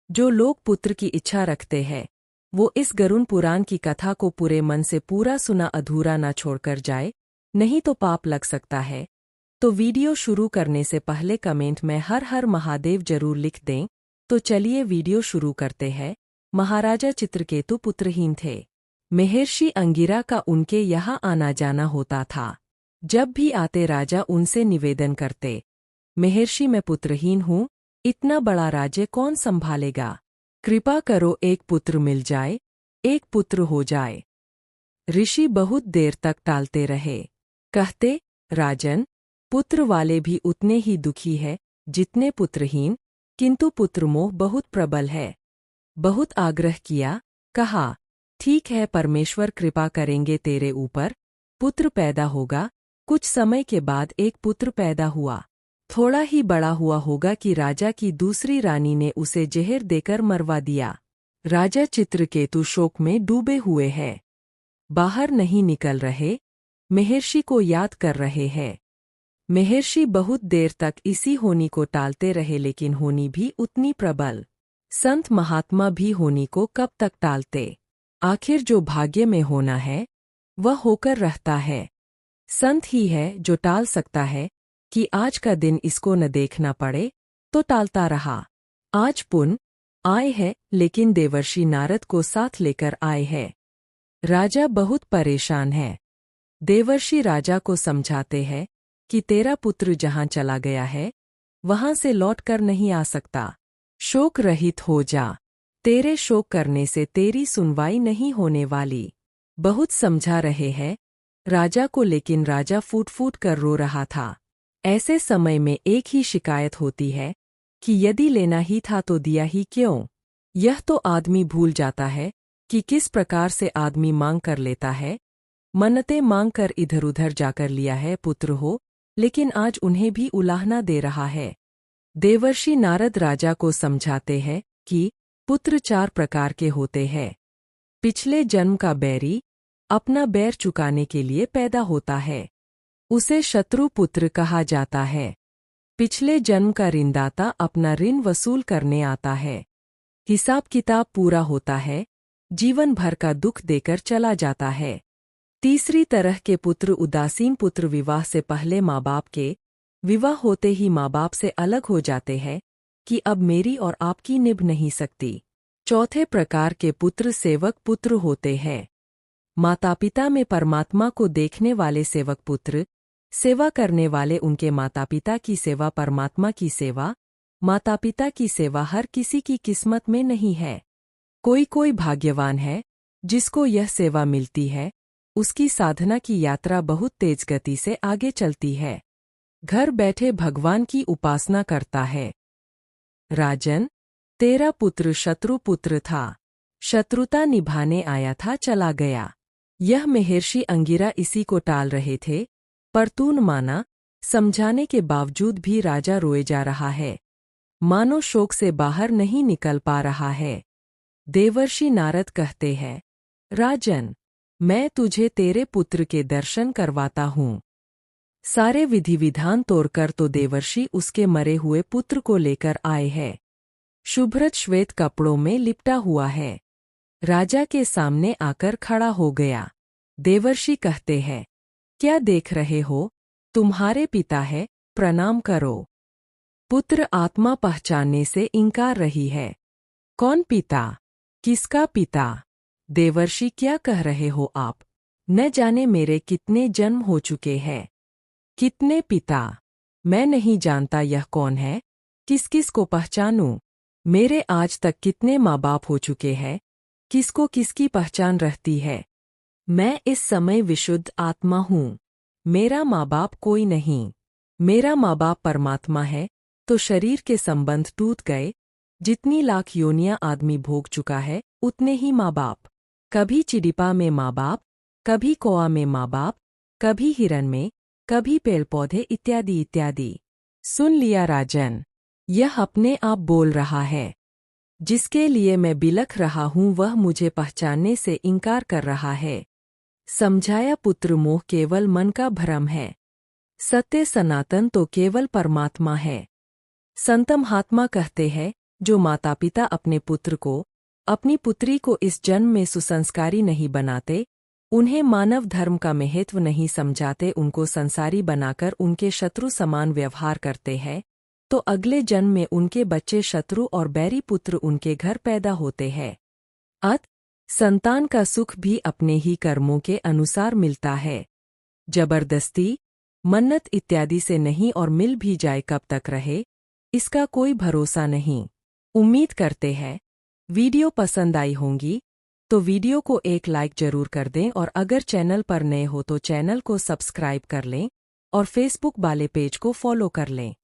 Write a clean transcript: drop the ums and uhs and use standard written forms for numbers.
जो लोग पुत्र की इच्छा रखते हैं वो इस गरुड़ पुराण की कथा को पूरे मन से पूरा सुना अधूरा ना छोड़कर जाए, नहीं तो पाप लग सकता है। तो वीडियो शुरू करने से पहले कमेंट में हर हर महादेव जरूर लिख दें। तो चलिए वीडियो शुरू करते हैं। महाराजा चित्रकेतु पुत्रहीन थे। महर्षि अंगिरा का उनके यहाँ आना जाना होता था। जब भी आते राजा उनसे निवेदन करते, महर्षि मैं पुत्रहीन हूँ, इतना बड़ा राज्य कौन संभालेगा, कृपा करो एक पुत्र मिल जाए, एक पुत्र हो जाए। ऋषि बहुत देर तक टालते रहे। कहते, राजन, पुत्र वाले भी उतने ही दुखी है जितने पुत्रहीन, किंतु पुत्रमोह बहुत प्रबल है। बहुत आग्रह किया, कहा, ठीक है परमेश्वर कृपा करेंगे तेरे ऊपर, पुत्र पैदा होगा। कुछ समय के बाद एक पुत्र पैदा हुआ। थोड़ा ही बड़ा हुआ होगा कि राजा की दूसरी रानी ने उसे जहर देकर मरवा दिया। राजा चित्रकेतु शोक में डूबे हुए हैं। बाहर नहीं निकल रहे, महर्षि को याद कर रहे हैं। महर्षि बहुत देर तक इसी होनी को टालते रहे, लेकिन होनी भी उतनी प्रबल। संत महात्मा भी होनी को कब तक टालते। आखिर जो भाग्य में होना है वह होकर रहता है। संत ही है जो टाल सकता है कि आज का दिन इसको न देखना पड़े, तो टालता रहा। आज पुन आए है, लेकिन देवर्षि नारद को साथ लेकर आए हैं। राजा बहुत परेशान है। देवर्षि राजा को समझाते हैं कि तेरा पुत्र जहाँ चला गया है वहाँ से लौट कर नहीं आ सकता। शोक रहित हो जा, तेरे शोक करने से तेरी सुनवाई नहीं होने वाली। बहुत समझा रहे हैं राजा को, लेकिन राजा फूट फूट कर रो रहा था। ऐसे समय में एक ही शिकायत होती है कि यदि लेना ही था तो दिया ही क्यों। यह तो आदमी भूल जाता है कि किस प्रकार से आदमी मांग कर लेता है। मन्नतें मांग कर इधर उधर जाकर लिया है पुत्र हो, लेकिन आज उन्हें भी उलाहना दे रहा है। देवर्षि नारद राजा को समझाते हैं कि पुत्र 4 प्रकार के होते हैं। पिछले जन्म का बैरी अपना बैर चुकाने के लिए पैदा होता है, उसे शत्रु पुत्र कहा जाता है। पिछले जन्म का ऋणदाता अपना ऋण वसूल करने आता है। हिसाब किताब पूरा होता है, जीवन भर का दुख देकर चला जाता है। तीसरी तरह के पुत्र उदासीन पुत्र, विवाह से पहले माँ बाप के, विवाह होते ही माँ बाप से अलग हो जाते हैं कि अब मेरी और आपकी निभ नहीं सकती। चौथे प्रकार के पुत्र सेवक पुत्र होते हैं। माता पिता में परमात्मा को देखने वाले सेवक पुत्र, सेवा करने वाले उनके माता पिता की सेवा, परमात्मा की सेवा। माता पिता की सेवा हर किसी की किस्मत में नहीं है। कोई कोई भाग्यवान है जिसको यह सेवा मिलती है, उसकी साधना की यात्रा बहुत तेज गति से आगे चलती है, घर बैठे भगवान की उपासना करता है। राजन, तेरा पुत्र शत्रु पुत्र था, शत्रुता निभाने आया था, चला गया। यह महर्षि अंगिरा इसी को टाल रहे थे, पर तूने माना। समझाने के बावजूद भी राजा रोए जा रहा है, मानो शोक से बाहर नहीं निकल पा रहा है। देवर्षि नारद कहते हैं, राजन, मैं तुझे तेरे पुत्र के दर्शन करवाता हूँ। सारे विधि विधान तोड़कर तो देवर्षि उसके मरे हुए पुत्र को लेकर आए हैं। शुभ्रत श्वेत कपड़ों में लिपटा हुआ है। राजा के सामने आकर खड़ा हो गया। देवर्षि कहते हैं, क्या देख रहे हो, तुम्हारे पिता है, प्रणाम करो। पुत्र आत्मा पहचानने से इनकार रही है। कौन पिता, किसका पिता? देवर्षि, क्या कह रहे हो आप? न जाने मेरे कितने जन्म हो चुके हैं, कितने पिता, मैं नहीं जानता यह कौन है, किस किस को पहचानूं। मेरे आज तक कितने माँ बाप हो चुके हैं, किसको किसकी पहचान रहती है। मैं इस समय विशुद्ध आत्मा हूँ, मेरा माँ बाप कोई नहीं। मेरा माँ बाप परमात्मा है, तो शरीर के संबंध टूट गए। जितनी लाख योनियां आदमी भोग चुका है उतने ही माँ बाप। कभी चिड़िपा में माँ बाप, कभी कौआ में माँ बाप, कभी हिरन में, कभी पेड़ पौधे इत्यादि इत्यादि। सुन लिया राजन, यह अपने आप बोल रहा है। जिसके लिए मैं बिलख रहा हूँ वह मुझे पहचानने से इनकार कर रहा है। समझाया, पुत्र मोह केवल मन का भ्रम है, सत्य सनातन तो केवल परमात्मा है। संत महात्मा कहते हैं जो माता पिता अपने पुत्र को, अपनी पुत्री को इस जन्म में सुसंस्कारी नहीं बनाते, उन्हें मानव धर्म का महत्व नहीं समझाते, उनको संसारी बनाकर उनके शत्रु समान व्यवहार करते हैं, तो अगले जन्म में उनके बच्चे शत्रु और बैरी पुत्र उनके घर पैदा होते हैं। संतान का सुख भी अपने ही कर्मों के अनुसार मिलता है। जबरदस्ती, मन्नत इत्यादि से नहीं, और मिल भी जाए कब तक रहे, इसका कोई भरोसा नहीं। उम्मीद करते हैं वीडियो पसंद आई होंगी, तो वीडियो को एक लाइक जरूर कर दें, और अगर चैनल पर नए हो तो चैनल को सब्सक्राइब कर लें और फेसबुक वाले पेज को फॉलो कर लें।